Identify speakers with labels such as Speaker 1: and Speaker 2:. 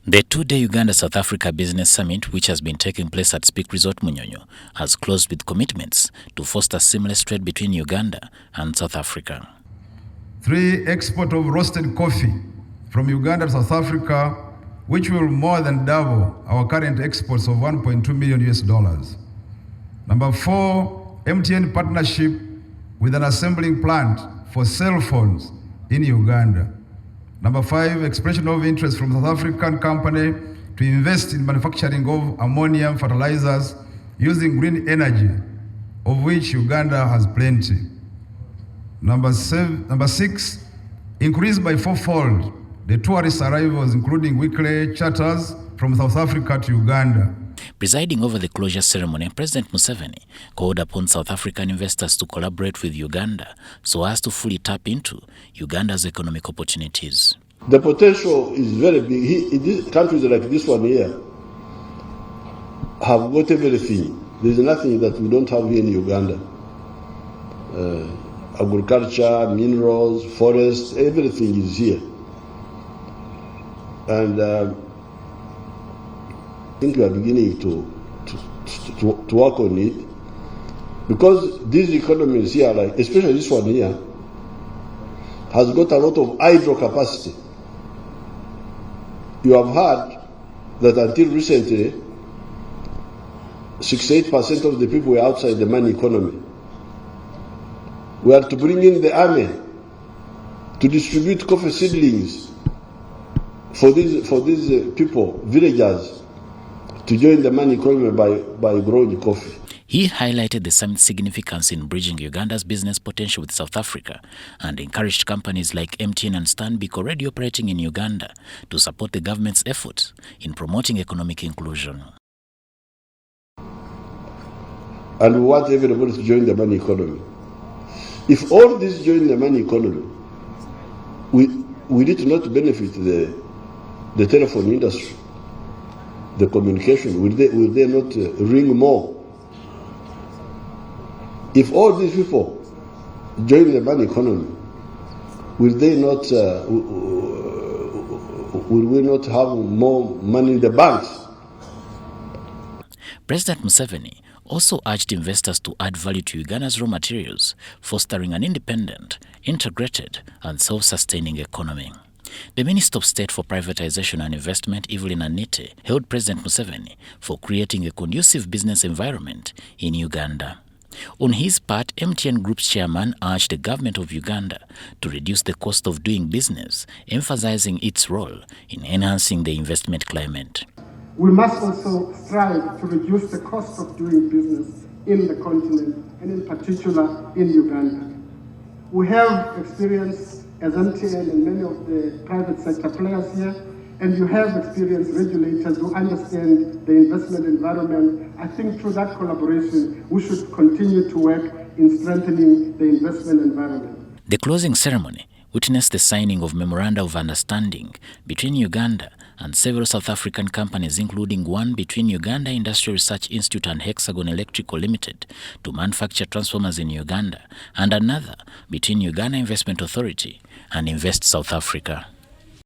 Speaker 1: The two-day Uganda-South Africa Business Summit, which has been taking place at Speak Resort Munyonyo, has closed with commitments to foster seamless trade between Uganda and South Africa.
Speaker 2: 3. Export of roasted coffee from Uganda to South Africa, which will more than double our current exports of $1.2 million. Number 4. MTN partnership with an assembling plant for cell phones in Uganda. Number 5, expression of interest from South African company to invest in manufacturing of ammonium fertilizers using green energy, of which Uganda has plenty. Number 6, increase by 4-fold the tourist arrivals, including weekly charters from South Africa to Uganda.
Speaker 1: Presiding over the closure ceremony, President Museveni called upon South African investors to collaborate with Uganda so as to fully tap into Uganda's economic opportunities.
Speaker 3: The potential is very big. Countries like this one here have got everything. There's nothing that we don't have here in Uganda. Agriculture, minerals, forests, everything is here. And I think we are beginning to work on it, because these economies here, like especially this one here, has got a lot of hydro capacity. You have heard that until recently, 68% of the people were outside the money economy. We are to bring in the army to distribute coffee seedlings for these people, villagers, to join the money economy by growing coffee.
Speaker 1: He highlighted the summit's significance in bridging Uganda's business potential with South Africa and encouraged companies like MTN and Stanbic already operating in Uganda to support the government's efforts in promoting economic inclusion.
Speaker 3: And we want everybody to join the money economy. If all these join the money economy, we need to not benefit the telephone industry, the communication. Will they not ring more? If all these people join the money economy, will we not have more money in the banks?
Speaker 1: President Museveni also urged investors to add value to Uganda's raw materials, fostering an independent, integrated, and self-sustaining economy. The Minister of State for Privatization and Investment, Evelyn Anite, hailed President Museveni for creating a conducive business environment in Uganda. On his part, MTN Group's chairman urged the government of Uganda to reduce the cost of doing business, emphasizing its role in enhancing the investment climate.
Speaker 4: We must also strive to reduce the cost of doing business in the continent, and in particular in Uganda. We have experience as MTN and many of the private sector players here, and you have experienced regulators who understand the investment environment. I think through that collaboration, we should continue to work in strengthening the investment environment.
Speaker 1: The closing ceremony witnessed the signing of memoranda of understanding between Uganda and several South African companies, including one between Uganda Industrial Research Institute and Hexagon Electrical Limited to manufacture transformers in Uganda, and another between Uganda Investment Authority and Invest South Africa.